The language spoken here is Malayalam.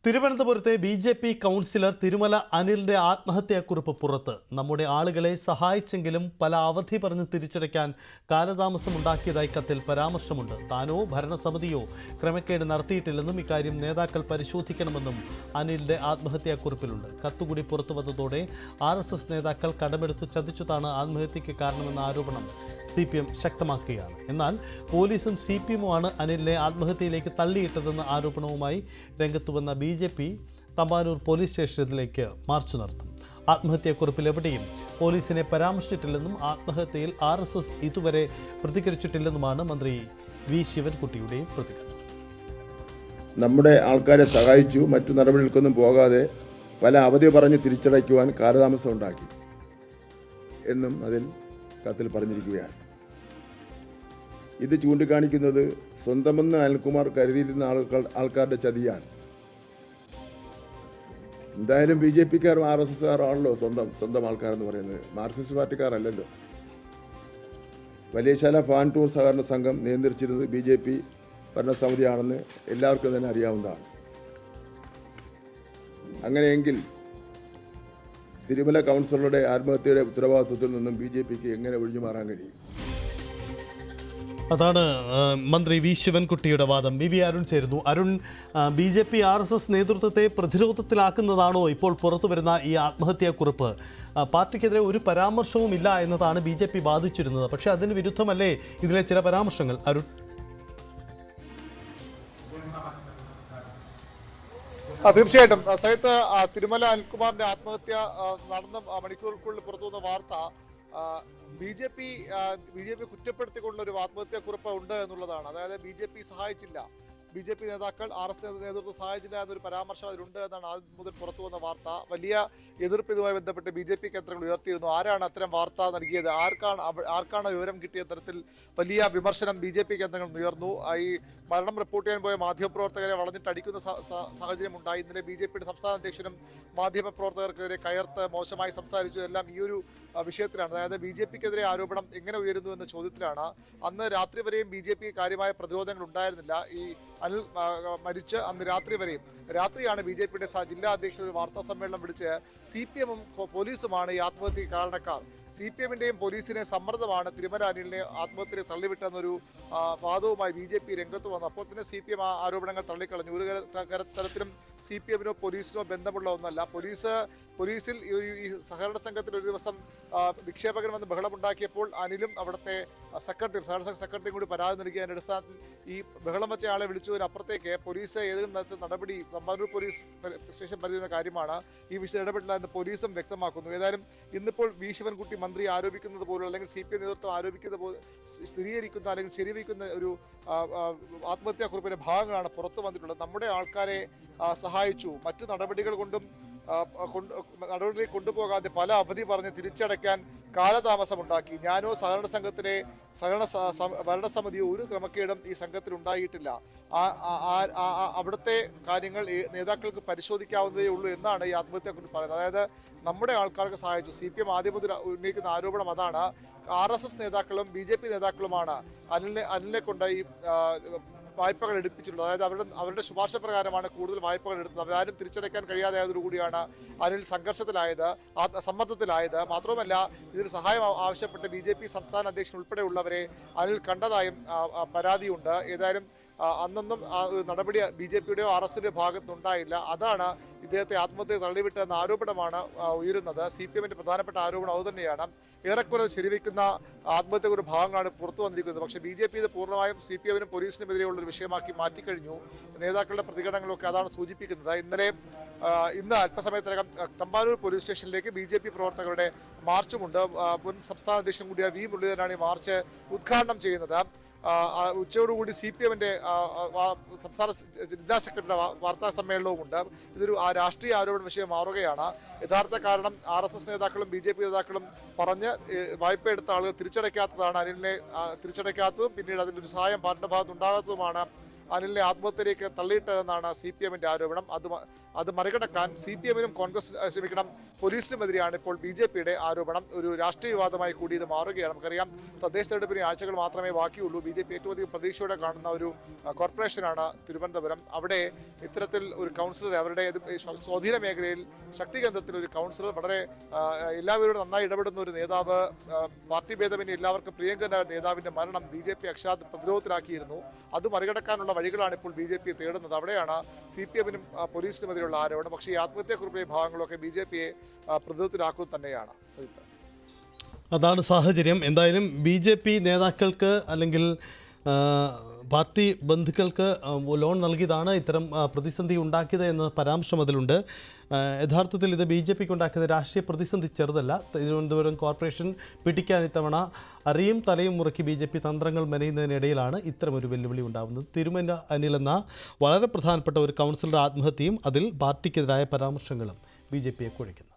തിരുവനന്തപുരത്തെ ബി.ജെ.പി. കൗൺസിലർ തിരുമല അനിലിന്റെ ആത്മഹത്യാക്കുറിപ്പ് പുറത്ത്. നമ്മുടെ ആളുകളെ സഹായിച്ചെങ്കിലും പല അവധി പറഞ്ഞ് തിരിച്ചടയ്ക്കാൻ കാലതാമസമുണ്ടാക്കിയതായി കത്തിൽ പരാമർശമുണ്ട്. താനോ ഭരണസമിതിയോ ക്രമക്കേട് നടത്തിയിട്ടില്ലെന്നും ഇക്കാര്യം നേതാക്കൾ പരിശോധിക്കണമെന്നും അനിലിന്റെ ആത്മഹത്യാക്കുറിപ്പിലുണ്ട്. കത്തുകൂടി പുറത്തു വന്നതോടെ RSS നേതാക്കൾ കടമെടുത്തു ചതിച്ചതാണ് ആത്മഹത്യയ്ക്ക് കാരണമെന്ന ആരോപണം CPM ശക്തമാക്കുകയാണ്. എന്നാൽ പോലീസും CPM-ഉമാണ് അനിലിനെ ആത്മഹത്യയിലേക്ക് തള്ളിയിട്ടതെന്ന ആരോപണവുമായി രംഗത്തുവന്ന BJP തമ്പാനൂർ പോലീസ് സ്റ്റേഷനിലേക്ക് മാർച്ച് നടത്തും. ആത്മഹത്യാക്കുറിപ്പിൽ എവിടെയും പോലീസിനെ പരാമർശിച്ചിട്ടില്ലെന്നും ആത്മഹത്യയിൽ RSS ഇതുവരെ പ്രതികരിച്ചിട്ടില്ലെന്നുമാണ് മന്ത്രി V. ശിവൻകുട്ടിയുടെയും പ്രതികരണം. നമ്മുടെ ആൾക്കാരെ സഹായിച്ചു, മറ്റു നടപടികൾക്കൊന്നും പോകാതെ പല അവധി പറഞ്ഞ് തിരിച്ചടയ്ക്കുവാൻ കാലതാമസം ഉണ്ടാക്കി എന്നും അതിൽ കത്തിൽ പറഞ്ഞിരിക്കുകയാണ്. ഇത് ചൂണ്ടിക്കാണിക്കുന്നത് സ്വന്തമെന്ന് അനിൽകുമാർ കരുതിയിരുന്ന ആൾക്കാരുടെ ചതിയാണ്. എന്തായാലും BJP-ക്കാരും RSS-കാരും ആണല്ലോ സ്വന്തം ആൾക്കാരെന്ന് പറയുന്നത്, മാർക്സിസ്റ്റ് പാർട്ടിക്കാരല്ലല്ലോ. വലിയശാല ഫാൻ ടൂർ സഹകരണ സംഘം നിയന്ത്രിച്ചിരുന്നത് BJP ഭരണസമിതിയാണെന്ന് എല്ലാവർക്കും തന്നെ അറിയാവുന്നതാണ്. അങ്ങനെയെങ്കിൽ തിരുമല കൗൺസിലറുടെ ആത്മഹത്യയുടെ ഉത്തരവാദിത്വത്തിൽ നിന്നും BJP-ക്ക് എങ്ങനെ ഒഴിഞ്ഞു മാറാൻ കഴിയും? അതാണ് മന്ത്രി V. ശിവൻകുട്ടിയുടെ വാദം. BV അരുൺ ചേരുന്നു. അരുൺ, BJP RSS നേതൃത്വത്തെ പ്രതിരോധത്തിലാക്കുന്നതാണോ ഇപ്പോൾ പുറത്തുവരുന്ന ഈ ആത്മഹത്യാക്കുറിപ്പ്? പാർട്ടിക്കെതിരെ ഒരു പരാമർശവും ഇല്ല എന്നതാണ് BJP വാദിച്ചിരുന്നത്. പക്ഷേ അതിന് വിരുദ്ധമല്ലേ ഇതിലെ ചില പരാമർശങ്ങൾ? അരുൺ, തീർച്ചയായിട്ടും സഹിത്ത് തിരുമല അനിൽകുമാറിന്റെ ആത്മഹത്യ നടന്ന മണിക്കൂറുകൾക്കുള്ളിൽ പുറത്തുവന്ന വാർത്ത BJP കുറ്റപ്പെടുത്തിക്കൊണ്ടുള്ള ഒരു ആത്മഹത്യാക്കുറിപ്പ് ഉണ്ട് എന്നുള്ളതാണ്. അതായത് BJP സഹായിച്ചില്ല, BJP നേതാക്കൾ RSS നേതൃത്വം സഹായിച്ചില്ല എന്നൊരു പരാമർശം അതിലുണ്ട് എന്നാണ് ആദ്യം മുതൽ പുറത്തു വന്ന വാർത്ത. വലിയ എതിർപ്പ് ഇതുമായി ബന്ധപ്പെട്ട് BJP കേന്ദ്രങ്ങൾ ഉയർത്തിയിരുന്നു. ആരാണ് അത്തരം വാർത്ത നൽകിയത്, ആർക്കാണ് വിവരം കിട്ടിയ തരത്തിൽ വലിയ വിമർശനം BJP കേന്ദ്രങ്ങൾ ഉയർന്നു. ഈ മരണം റിപ്പോർട്ട് ചെയ്യാൻ പോയ മാധ്യമപ്രവർത്തകരെ വളഞ്ഞിട്ട് അടിക്കുന്ന സാഹചര്യം ഉണ്ടായി. ഇന്നലെ BJP-യുടെ സംസ്ഥാന അധ്യക്ഷനും മാധ്യമപ്രവർത്തകർക്കെതിരെ കയർത്ത് മോശമായി സംസാരിച്ചു. എല്ലാം ഈ ഒരു വിഷയത്തിലാണ്. അതായത് BJP-ക്കെതിരെ ആരോപണം എങ്ങനെ ഉയരുന്നു എന്ന ചോദ്യത്തിലാണ്. അന്ന് രാത്രി വരെയും BJP കാര്യമായ പ്രതിരോധങ്ങൾ ഉണ്ടായിരുന്നില്ല. ഈ അനിൽ മരിച്ച് അന്ന് രാത്രി വരെയും രാത്രിയാണ് BJP-യുടെ ജില്ലാ അധ്യക്ഷൻ ഒരു വാർത്താ സമ്മേളനം വിളിച്ച് CPM-ഉം പോലീസുമാണ് ഈ ആത്മഹത്യക്ക് കാരണക്കാർ, CPM-ന്റെയും പോലീസിനെ സമ്മർദ്ദമാണ് തിരുമല അനിലിനെ ആത്മഹത്യയെ തള്ളിവിട്ടെന്നൊരു വാദവുമായി BJP രംഗത്ത് വന്നു. അപ്പോൾ തന്നെ CPM ആ ആരോപണങ്ങൾ തള്ളിക്കളഞ്ഞു. ഒരു തരത്തിലും CPM-നോ പോലീസിനോ ബന്ധമുള്ള ഒന്നല്ല. പോലീസിൽ ഈ സഹകരണ സംഘത്തിൽ ഒരു ദിവസം നിക്ഷേപകൻ വന്ന് ബഹളമുണ്ടാക്കിയപ്പോൾ അനിലും അവിടുത്തെ സഹകരണ സെക്രട്ടറിയും കൂടി പരാതി നൽകിയ അടിസ്ഥാനത്തിൽ ഈ ബഹളം വെച്ച ആളെ വിളിച്ചതിനപ്പുറത്തേക്ക് പോലീസ് ഏതെങ്കിലും തരത്തിൽ നടപടി തമ്പാനൂർ പോലീസ് സ്റ്റേഷൻ പരിധിക്കുന്ന കാര്യമാണ്. ഈ വിഷയത്തിൽ ഇടപെട്ടില്ല എന്ന് പോലീസും വ്യക്തമാക്കുന്നു. ഏതായാലും ഇന്നിപ്പോൾ V. ശിവൻകുട്ടി മന്ത്രി ആരോപിക്കുന്നത് പോലും അല്ലെങ്കിൽ CPM നേതൃത്വം ആരോപിക്കുന്നത് പോലെ സ്ഥിരീകരിക്കുന്ന അല്ലെങ്കിൽ ശരിവയ്ക്കുന്ന ഒരു ആത്മഹത്യാക്കുറിപ്പിന്റെ ഭാഗങ്ങളാണ് പുറത്തു വന്നിട്ടുള്ളത്. നമ്മുടെ ആൾക്കാരെ സഹായിച്ചു, മറ്റു നടപടികൾ കൊണ്ടുപോകാതെ പല അവധി പറഞ്ഞ് തിരിച്ചടയ്ക്കാൻ കാലതാമസമുണ്ടാക്കി. ഞാനോ സഹകരണ സംഘത്തിലെ ഭരണസമിതിയോ ഒരു ക്രമക്കേടും ഈ സംഘത്തിൽ ഉണ്ടായിട്ടില്ല. അവിടുത്തെ കാര്യങ്ങൾ നേതാക്കൾക്ക് പരിശോധിക്കാവുന്നതേ ഉള്ളൂ എന്നാണ് ഈ ആത്മഹത്യയെക്കുറിച്ച് പറയുന്നത്. അതായത് നമ്മുടെ ആൾക്കാർക്ക് സഹായിച്ചു. CPM ആദ്യം മുതൽ ഉന്നയിക്കുന്ന ആരോപണം അതാണ്. RSS നേതാക്കളും BJP നേതാക്കളുമാണ് അനിലിനെ കൊണ്ട് ഈ വായ്പകൾ എടുപ്പിച്ചിട്ടുള്ളത്. അതായത് അവരുടെ ശുപാർശ പ്രകാരമാണ് കൂടുതൽ വായ്പകൾ എടുത്തത്. അവരാരും തിരിച്ചടയ്ക്കാൻ കഴിയാതായതോടുകൂടിയാണ് അനിൽ സംഘർഷത്തിലായത്, സമ്മർദ്ദത്തിലായത്. മാത്രവുമല്ല, ഇതിന് സഹായം ആവശ്യപ്പെട്ട് BJP സംസ്ഥാന അധ്യക്ഷൻ ഉൾപ്പെടെയുള്ളവരെ അനിൽ കണ്ടതായും പരാതിയുണ്ട്. ഏതായാലും അന്നൊന്നും നടപടി BJP-യുടെയോ RSS-ന്റെയോ ഭാഗത്തുനിന്നുണ്ടായില്ല. അതാണ് ഇദ്ദേഹത്തെ ആത്മഹത്യ തള്ളിവിട്ടെന്ന ആരോപണമാണ് ഉയരുന്നത്. CPM-ന്റെ പ്രധാനപ്പെട്ട ആരോപണം അതുതന്നെയാണ്. ഏറെക്കുറെ ശരിവയ്ക്കുന്ന ആത്മഹത്യയുടെ ഒരു ഭാഗങ്ങളാണ് പുറത്തു വന്നിരിക്കുന്നത്. പക്ഷേ BJP ഇത് പൂർണ്ണമായും CPM-നും പോലീസിനുമെതിരെയുള്ള ഒരു വിഷയമാക്കി മാറ്റിക്കഴിഞ്ഞു. നേതാക്കളുടെ പ്രതികരണങ്ങളൊക്കെ അതാണ് സൂചിപ്പിക്കുന്നത്. ഇന്ന് അല്പസമയത്തിനകം തമ്പാനൂർ പോലീസ് സ്റ്റേഷനിലേക്ക് BJP പ്രവർത്തകരുടെ മാർച്ചുമുണ്ട്. മുൻ സംസ്ഥാന അധ്യക്ഷൻ കൂടിയ V. മുരളീധരനാണ് ഈ മാർച്ച് ഉദ്ഘാടനം ചെയ്യുന്നത്. ഉച്ചയോടുകൂടി CPM-ന്റെ സംസ്ഥാന ജില്ലാ സെക്രട്ടറിയുടെ വാർത്താ സമ്മേളനവുമുണ്ട്. ഇതൊരു രാഷ്ട്രീയ ആരോപണ വിഷയം മാറുകയാണ്. യഥാർത്ഥ കാരണം RSS നേതാക്കളും BJP നേതാക്കളും പറഞ്ഞ് വായ്പ എടുത്ത ആളുകൾ തിരിച്ചടയ്ക്കാത്തതാണ്. അനിലിനെ തിരിച്ചടയ്ക്കാത്തതും പിന്നീട് അതിൻ്റെ ഒരു സഹായം പാർട്ടിയുടെ ഭാഗത്ത് ഉണ്ടാകാത്തതുമാണ് അനിലിനെ ആത്മഹത്യയിലേക്ക് തള്ളിയിട്ടതെന്നാണ് CPM-ന്റെ ആരോപണം. അത് മറികടക്കാൻ CPM-നും പോലീസിനുമെതിരെയാണ് ഇപ്പോൾ BJP-യുടെ ആരോപണം. ഒരു രാഷ്ട്രീയ വിവാദമായി കൂടി ഇത് മാറുകയാണ്. നമുക്കറിയാം, തദ്ദേശ തെരഞ്ഞെടുപ്പിന് ആഴ്ചകൾ മാത്രമേ ബാക്കിയുള്ളൂ. BJP ഏറ്റവും അധികം പ്രതീക്ഷയോടെ കാണുന്ന ഒരു കോർപ്പറേഷനാണ് തിരുവനന്തപുരം. അവിടെ ഇത്തരത്തിൽ ഒരു കൗൺസിലർ, അവരുടെ സ്വാധീന മേഖലയിൽ ശക്തികേന്ദ്രത്തിൽ ഒരു കൗൺസിലർ, വളരെ എല്ലാവരോടും നന്നായി ഇടപെടുന്ന ഒരു നേതാവ്, പാർട്ടി ഭേദമന്യേ എല്ലാവർക്കും പ്രിയങ്കരനായ നേതാവിന്റെ മരണം BJP അക്ഷാത് പ്രതിരോധത്തിലാക്കിയിരുന്നു. അത് മറികടക്കാനുള്ള വഴികളാണ് ഇപ്പോൾ BJP തേടുന്നത്. അവിടെയാണ് CPM-നും പോലീസിനുമെതിരെയുള്ള ആരോപണം. പക്ഷേ ഈ ആത്മഹത്യാക്കുറിപ്പിലെ ഭാഗങ്ങളൊക്കെ BJP-യെ പ്രതിരോധത്തിലാക്കുക തന്നെയാണ്. സജിത്ത്, അതാണ് സാഹചര്യം. എന്തായാലും BJP നേതാക്കൾക്ക് അല്ലെങ്കിൽ പാർട്ടി ബന്ധുക്കൾക്ക് ലോൺ നൽകിയതാണ് ഇത്തരം പ്രതിസന്ധി ഉണ്ടാക്കിയത് എന്ന പരാമർശം അതിലുണ്ട്. യഥാർത്ഥത്തിൽ ഇത് BJP-ക്ക് ഉണ്ടാക്കിയത് രാഷ്ട്രീയ പ്രതിസന്ധി ചെറുതല്ല. തിരുവനന്തപുരം കോർപ്പറേഷൻ പിടിക്കാൻ ഇത്തവണ അറിയും തലയും മുറുക്കി BJP തന്ത്രങ്ങൾ മെനയുന്നതിനിടയിലാണ് ഇത്തരമൊരു വെല്ലുവിളി ഉണ്ടാകുന്നത്. തിരുമല അനിൽ എന്ന വളരെ പ്രധാനപ്പെട്ട ഒരു കൗൺസിലറുടെ ആത്മഹത്യയും അതിൽ പാർട്ടിക്കെതിരായ പരാമർശങ്ങളും BJP-യെ കുഴയ്ക്കുന്നത്.